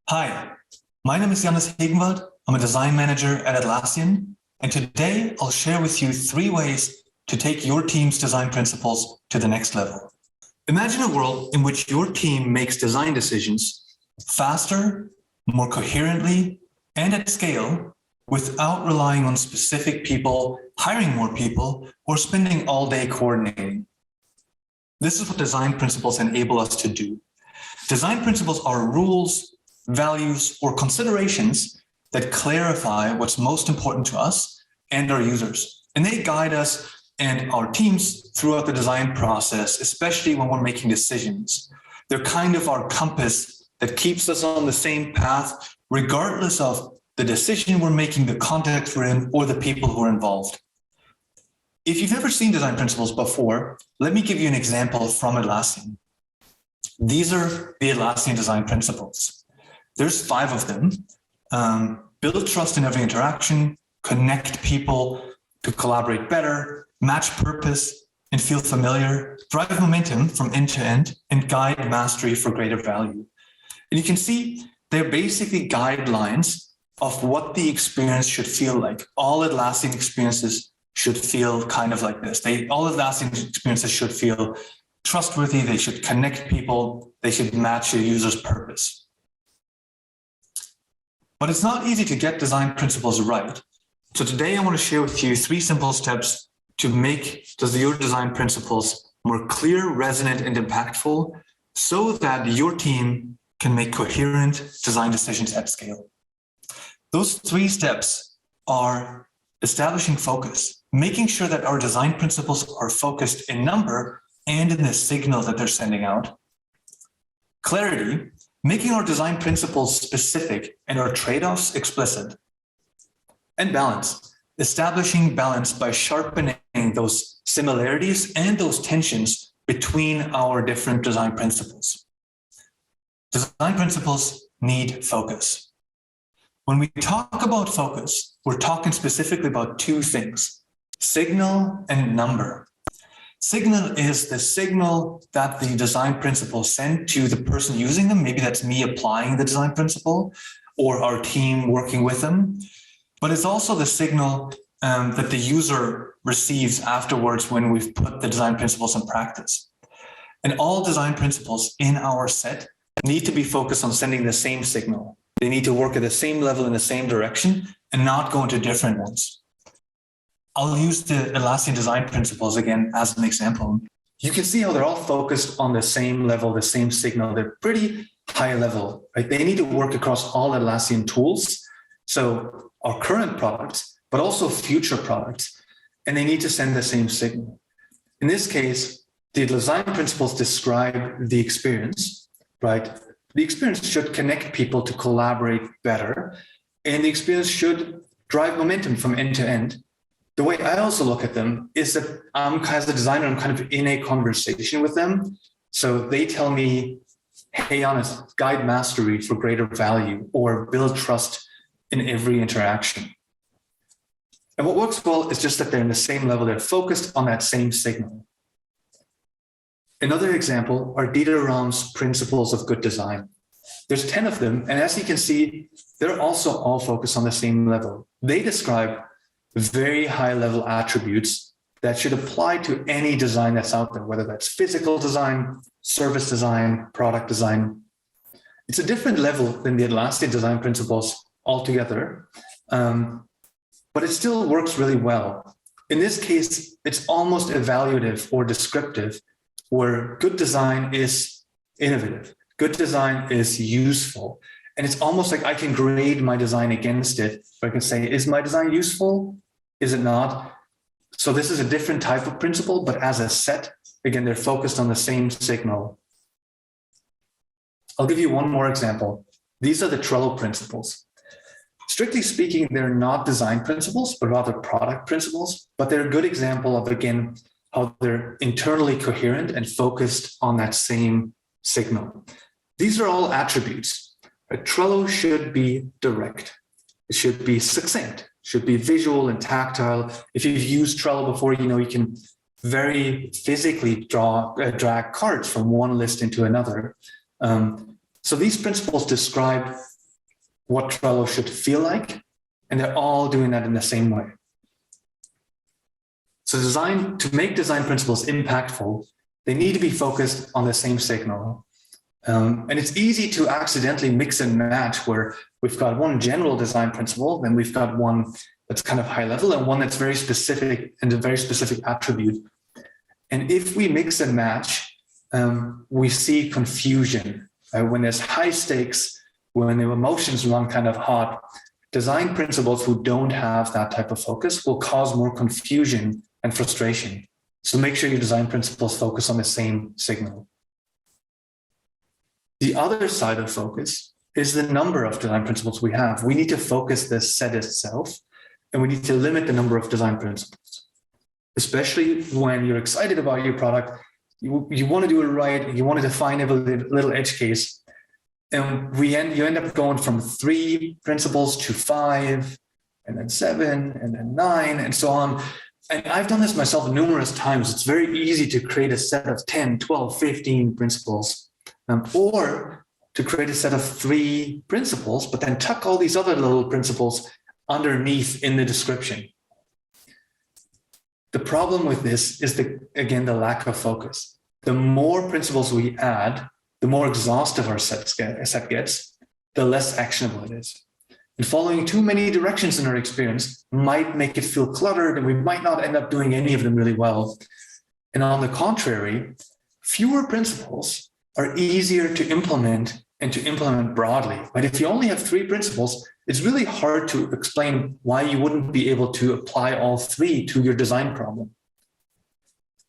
Hi, my name is Jannis Hegenwald. I'm a design manager at Atlassian, and today I'll share with you 3 ways to take your team's design principles to the next level. Imagine a world in which your team makes design decisions faster, more coherently, and at scale without relying on specific people, hiring more people, or spending all day coordinating. This is what design principles enable us to do. Design principles are rules, values, or considerations that clarify what's most important to us and our users. And they guide us and our teams throughout the design process, especially when we're making decisions. They're kind of our compass that keeps us on the same path, regardless of the decision we're making, the context we're in, or the people who are involved. If you've never seen design principles before, let me give you an example from Atlassian. These are the Atlassian design principles. There's 5 of them. Build trust in every interaction, connect people to collaborate better, match purpose and feel familiar, drive momentum from end to end, and guide mastery for greater value. And you can see they're basically guidelines of what the experience should feel like. All Atlassian experiences should feel kind of like this. All Atlassian experiences should feel trustworthy, they should connect people, they should match your user's purpose. But it's not easy to get design principles right. So today I want to share with you 3 simple steps to make your design principles more clear, resonant, and impactful so that your team can make coherent design decisions at scale. Those 3 steps are establishing focus, making sure that our design principles are focused in number and in the signal that they're sending out. Clarity, making our design principles specific and our trade-offs explicit. And balance, establishing balance by sharpening those similarities and those tensions between our different design principles. Design principles need focus. When we talk about focus, we're talking specifically about 2 things, signal and number. Signal is the signal that the design principles send to the person using them. Maybe that's me applying the design principle or our team working with them. But it's also the signal that the user receives afterwards when we've put the design principles in practice. And all design principles in our set need to be focused on sending the same signal. They need to work at the same level in the same direction and not go into different ones. I'll use the Atlassian design principles again as an example. You can see how they're all focused on the same level, the same signal. They're pretty high level, right? They need to work across all Atlassian tools. So our current products, but also future products, and they need to send the same signal. In this case, the design principles describe the experience, right? The experience should connect people to collaborate better, and the experience should drive momentum from end to end. The way I also look at them is that as a designer, I'm kind of in a conversation with them. So they tell me, hey, Jannis, guide mastery for greater value or build trust in every interaction. And what works well is just that they're in the same level. They're focused on that same signal. Another example are Dieter Rams' principles of good design. There's 10 of them. And as you can see, they're also all focused on the same level. They describe very high level attributes that should apply to any design that's out there, whether that's physical design, service design, product design. It's a different level than the Atlassian design principles altogether, but it still works really well. In this case, it's almost evaluative or descriptive, where good design is innovative, good design is useful. And it's almost like I can grade my design against it. I can say, is my design useful? Is it not? So this is a different type of principle, but as a set, again, they're focused on the same signal. I'll give you one more example. These are the Trello principles. Strictly speaking, they're not design principles, but rather product principles, but they're a good example of, again, how they're internally coherent and focused on that same signal. These are all attributes. A Trello should be direct. It should be succinct, should be visual and tactile. If you've used Trello before, you know you can very physically drag cards from one list into another. So these principles describe what Trello should feel like, and they're all doing that in the same way. So to make design principles impactful, they need to be focused on the same signal. And it's easy to accidentally mix and match where we've got one general design principle, then we've got one that's kind of high level and one that's very specific and a very specific attribute. And if we mix and match, we see confusion. When there's high stakes, when the emotions run kind of hot, design principles who don't have that type of focus will cause more confusion and frustration. So make sure your design principles focus on the same signal. The other side of focus is the number of design principles we have. We need to focus the set itself, and we need to limit the number of design principles. Especially when you're excited about your product, you want to do it right, you want to define a little edge case, and you end up going from 3 principles to 5, and then 7, and then 9, and so on. And I've done this myself numerous times. It's very easy to create a set of 10, 12, 15 principles, or to create a set of 3 principles, but then tuck all these other little principles underneath in the description. The problem with this is, again, the lack of focus. The more principles we add, the more exhaustive our set gets, the less actionable it is. And following too many directions in our experience might make it feel cluttered, and we might not end up doing any of them really well. And on the contrary, fewer principles are easier to implement and to implement broadly. But if you only have 3 principles, it's really hard to explain why you wouldn't be able to apply all 3 to your design problem.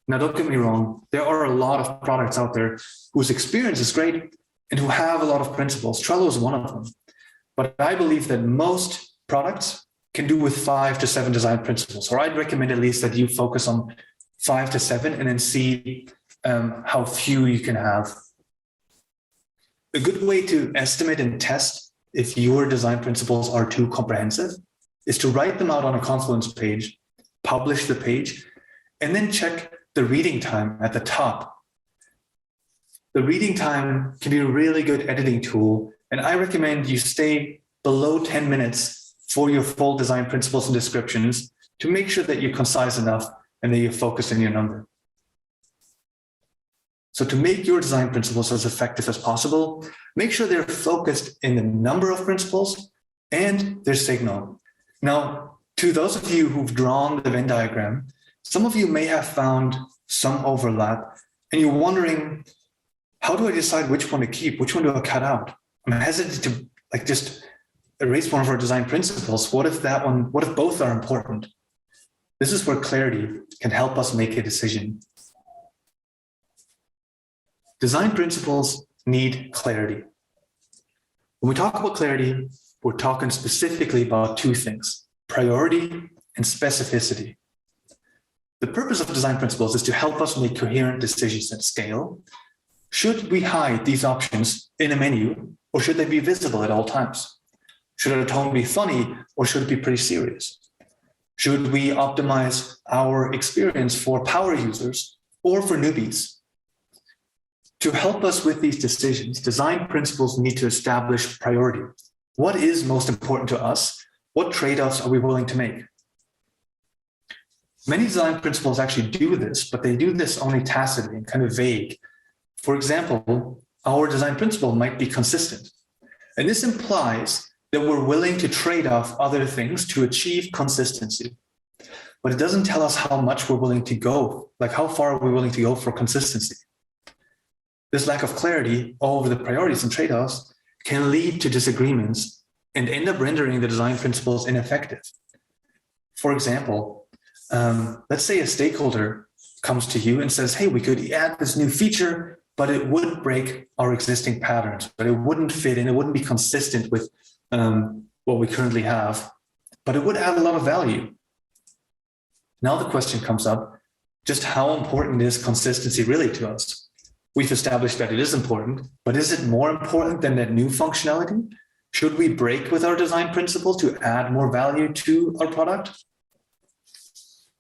Now, don't get me wrong, there are a lot of products out there whose experience is great and who have a lot of principles. Trello is one of them. But I believe that most products can do with 5 to 7 design principles, or I'd recommend at least that you focus on 5 to 7 and then see how few you can have. A good way to estimate and test if your design principles are too comprehensive is to write them out on a Confluence page, publish the page, and then check the reading time at the top. The reading time can be a really good editing tool, and I recommend you stay below 10 minutes for your full design principles and descriptions to make sure that you're concise enough and that you're focused in your number. So to make your design principles as effective as possible, make sure they're focused in the number of principles and their signal. Now, to those of you who've drawn the Venn diagram, some of you may have found some overlap, and you're wondering, how do I decide which one to keep? Which one do I cut out? I'm hesitant to just erase one of our design principles. What if both are important? This is where clarity can help us make a decision. Design principles need clarity. When we talk about clarity, we're talking specifically about 2 things: priority and specificity. The purpose of design principles is to help us make coherent decisions at scale. Should we hide these options in a menu, or should they be visible at all times? Should our tone be funny, or should it be pretty serious? Should we optimize our experience for power users or for newbies? To help us with these decisions, design principles need to establish priority. What is most important to us? What trade-offs are we willing to make? Many design principles actually do this, but they do this only tacitly and kind of vague. For example, our design principle might be consistent. And this implies that we're willing to trade off other things to achieve consistency. But it doesn't tell us how much we're willing to go, like how far are we willing to go for consistency. This lack of clarity over the priorities and trade-offs can lead to disagreements and end up rendering the design principles ineffective. For example, let's say a stakeholder comes to you and says, hey, we could add this new feature, but it would break our existing patterns, but it wouldn't fit in, it wouldn't be consistent with what we currently have, but it would add a lot of value. Now the question comes up, just how important is consistency really to us? We've established that it is important, but is it more important than that new functionality? Should we break with our design principle to add more value to our product?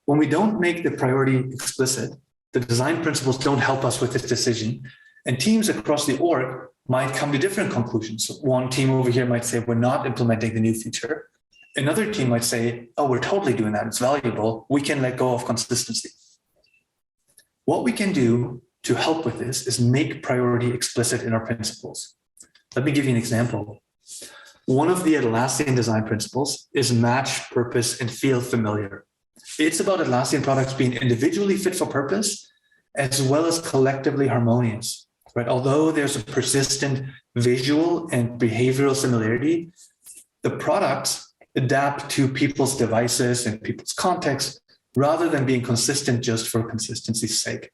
When we don't make the priority explicit, the design principles don't help us with this decision, and teams across the org might come to different conclusions. One team over here might say, we're not implementing the new feature. Another team might say, oh, we're totally doing that. It's valuable. We can let go of consistency. What we can do to help with this is make priority explicit in our principles. Let me give you an example. One of the Atlassian design principles is match purpose and feel familiar. It's about Atlassian products being individually fit for purpose as well as collectively harmonious, right? Although there's a persistent visual and behavioral similarity, the products adapt to people's devices and people's contexts rather than being consistent just for consistency's sake.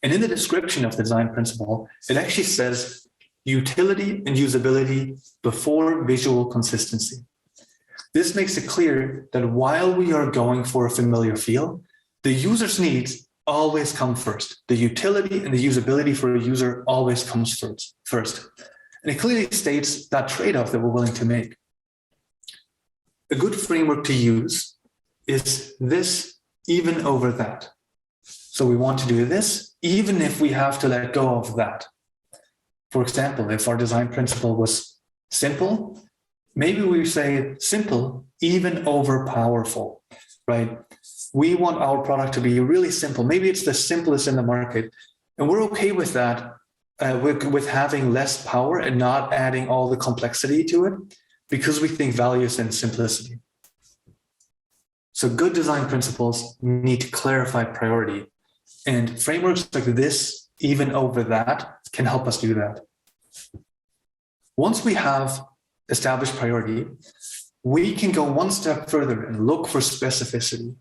And in the description of the design principle, it actually says utility and usability before visual consistency. This makes it clear that while we are going for a familiar feel, the user's needs always come first. The utility and the usability for a user always comes first. And it clearly states that trade-off that we're willing to make. A good framework to use is this even over that. So we want to do this, even if we have to let go of that. For example, if our design principle was simple, maybe we say simple, even over powerful, right? We want our product to be really simple. Maybe it's the simplest in the market. And we're okay with that, with having less power and not adding all the complexity to it, because we think value is in simplicity. So good design principles need to clarify priority. And frameworks like this, even over that, can help us do that. Once we have established priority, we can go one step further and look for specificity.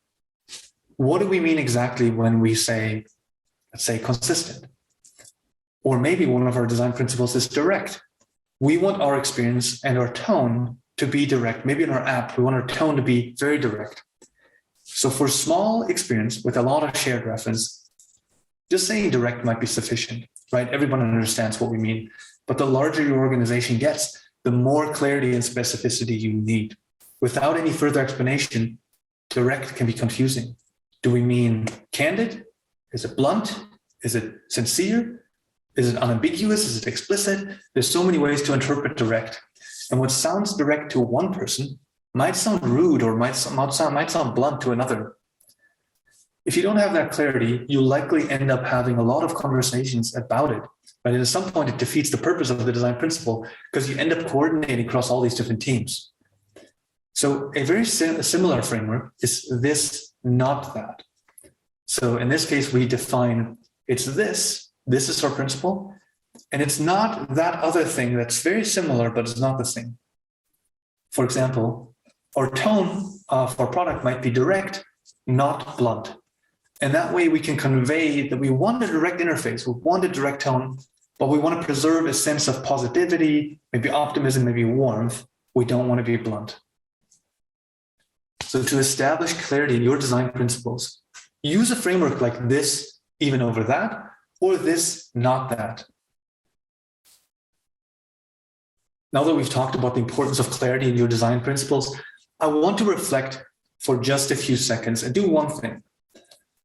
What do we mean exactly when we say, let's say, consistent? Or maybe one of our design principles is direct. We want our experience and our tone to be direct. Maybe in our app, we want our tone to be very direct. So for small experience with a lot of shared reference, just saying direct might be sufficient, right? Everyone understands what we mean. But the larger your organization gets, the more clarity and specificity you need. Without any further explanation, direct can be confusing. Do we mean candid? Is it blunt? Is it sincere? Is it unambiguous? Is it explicit? There's so many ways to interpret direct. And what sounds direct to one person might sound rude or might sound blunt to another. If you don't have that clarity, you likely end up having a lot of conversations about it. But at some point, it defeats the purpose of the design principle because you end up coordinating across all these different teams. So a very similar framework is this, not that. So in this case, we define it's this is our principle, and it's not that other thing that's very similar, but it's not the same. For example, our tone of our product might be direct, not blunt. And that way we can convey that we want a direct interface, we want a direct tone, but we want to preserve a sense of positivity, maybe optimism, maybe warmth. We don't want to be blunt. So to establish clarity in your design principles, use a framework like this, even over that, or this, not that. Now that we've talked about the importance of clarity in your design principles, I want to reflect for just a few seconds and do one thing.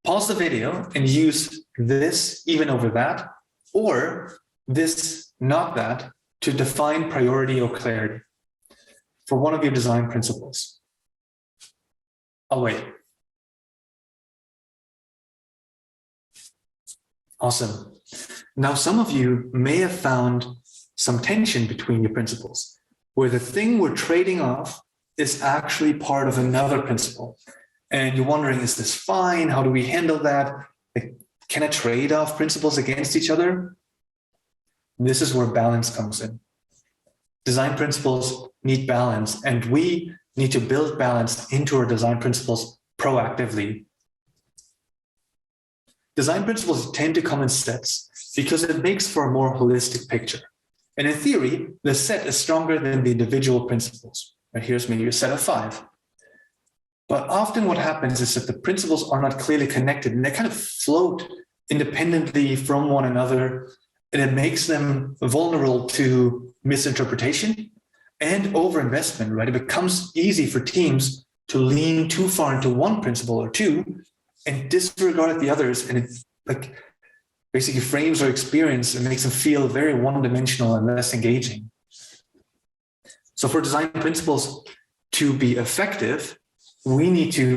Pause the video and use this, even over that, or this, not that, to define priority or clarity for one of your design principles. I'll wait. Awesome. Now, some of you may have found some tension between your principles, where the thing we're trading off is actually part of another principle. And you're wondering, is this fine? How do we handle that? Can I trade off principles against each other? This is where balance comes in. Design principles need balance, and we need to build balance into our design principles proactively. Design principles tend to come in sets because it makes for a more holistic picture. And in theory, the set is stronger than the individual principles. And here's maybe a set of 5. But often what happens is that the principles are not clearly connected and they kind of float independently from one another, and it makes them vulnerable to misinterpretation and overinvestment, right? It becomes easy for teams to lean too far into one principle or two and disregard the others, and it basically frames our experience and makes them feel very one-dimensional and less engaging. So for design principles to be effective, we need to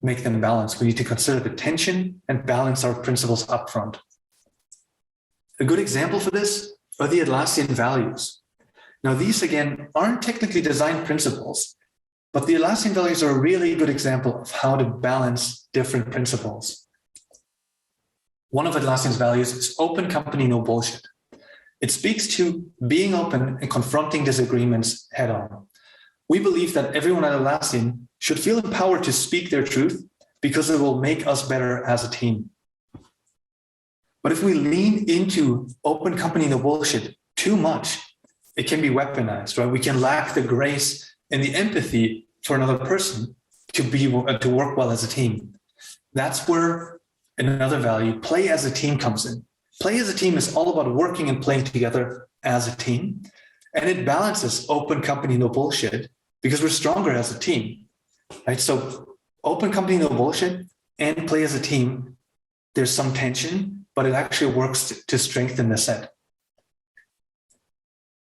make them balanced. We need to consider the tension and balance our principles upfront. A good example for this are the Atlassian values. Now, these again aren't technically design principles, but the Atlassian values are a really good example of how to balance different principles. One of Atlassian's values is open company, no bullshit. It speaks to being open and confronting disagreements head on. We believe that everyone at Atlassian should feel empowered to speak their truth because it will make us better as a team. But if we lean into open company, no bullshit too much, it can be weaponized, right? We can lack the grace and the empathy for another person to work well as a team. That's where another value, play as a team, comes in. Play as a team is all about working and playing together as a team. And it balances open company, no bullshit, because we're stronger as a team, right? So open company, no bullshit, and play as a team, there's some tension, but it actually works to strengthen the set.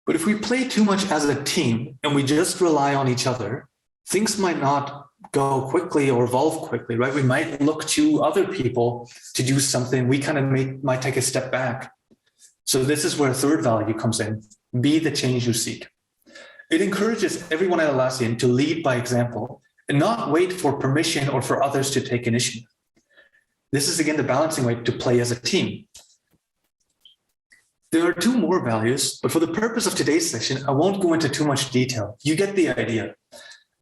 But if we play too much as a team and we just rely on each other, things might not go quickly or evolve quickly, right? We might look to other people to do something. We kind of might take a step back. So this is where a third value comes in. Be the change you seek. It encourages everyone at Atlassian to lead by example and not wait for permission or for others to take initiative. This is again the balancing way to play as a team. There are two more values, but for the purpose of today's session, I won't go into too much detail. You get the idea.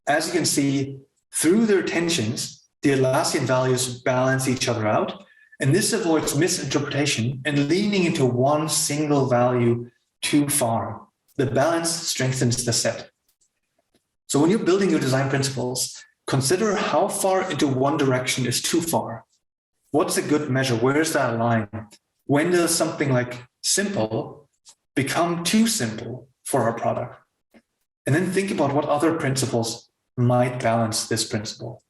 As you can see, through their tensions, the Atlassian values balance each other out, and this avoids misinterpretation and leaning into one single value too far. The balance strengthens the set. So when you're building your design principles, consider how far into one direction is too far. What's a good measure? Where is that line? When does something like simple become too simple for our product? And then think about what other principles might balance this principle.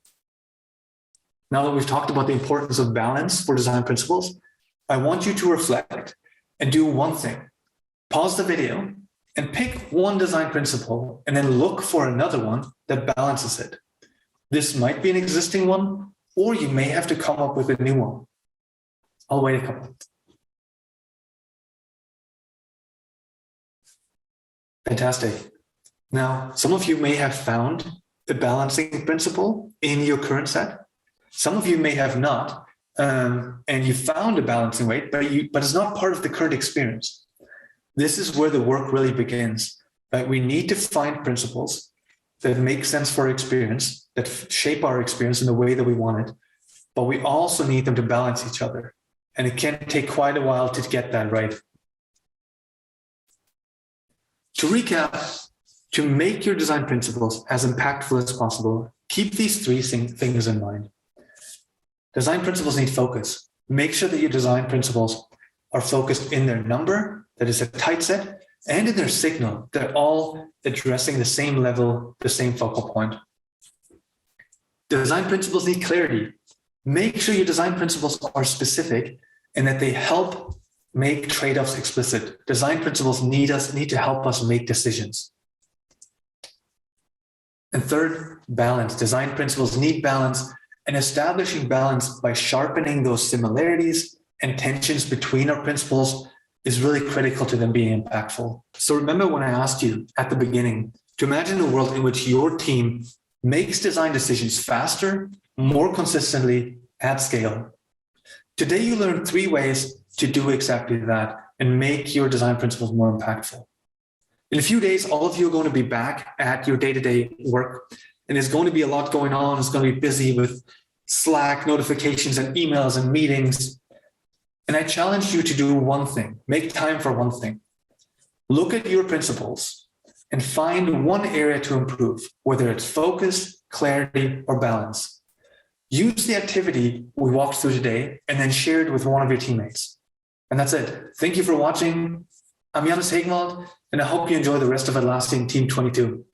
Now that we've talked about the importance of balance for design principles, I want you to reflect and do one thing. Pause the video and pick one design principle and then look for another one that balances it. This might be an existing one, or you may have to come up with a new one. I'll wait a couple. Fantastic. Now, some of you may have found the balancing principle in your current set. Some of you may have not, and you found a balancing weight, but it's not part of the current experience. This is where the work really begins. Right? We need to find principles that make sense for our experience, that shape our experience in the way that we want it, but we also need them to balance each other. And it can take quite a while to get that right. To recap, to make your design principles as impactful as possible, keep these three things in mind. Design principles need focus. Make sure that your design principles are focused in their number, that is a tight set, and in their signal. They're all addressing the same level, the same focal point. Design principles need clarity. Make sure your design principles are specific and that they help make trade-offs explicit. Design principles need to help us make decisions. And third, balance. Design principles need balance, and establishing balance by sharpening those similarities and tensions between our principles is really critical to them being impactful. So remember when I asked you at the beginning to imagine a world in which your team makes design decisions faster, more consistently, at scale. Today you learned 3 ways to do exactly that and make your design principles more impactful. In a few days, all of you are going to be back at your day-to-day work, and there's going to be a lot going on. It's going to be busy with Slack notifications and emails and meetings. And I challenge you to do one thing. Make time for one thing. Look at your principles and find one area to improve, whether it's focus, clarity, or balance. Use the activity we walked through today and then share it with one of your teammates. And that's it. Thank you for watching. I'm Jannis Hegenwald, and I hope you enjoy the rest of Atlassian Team 22.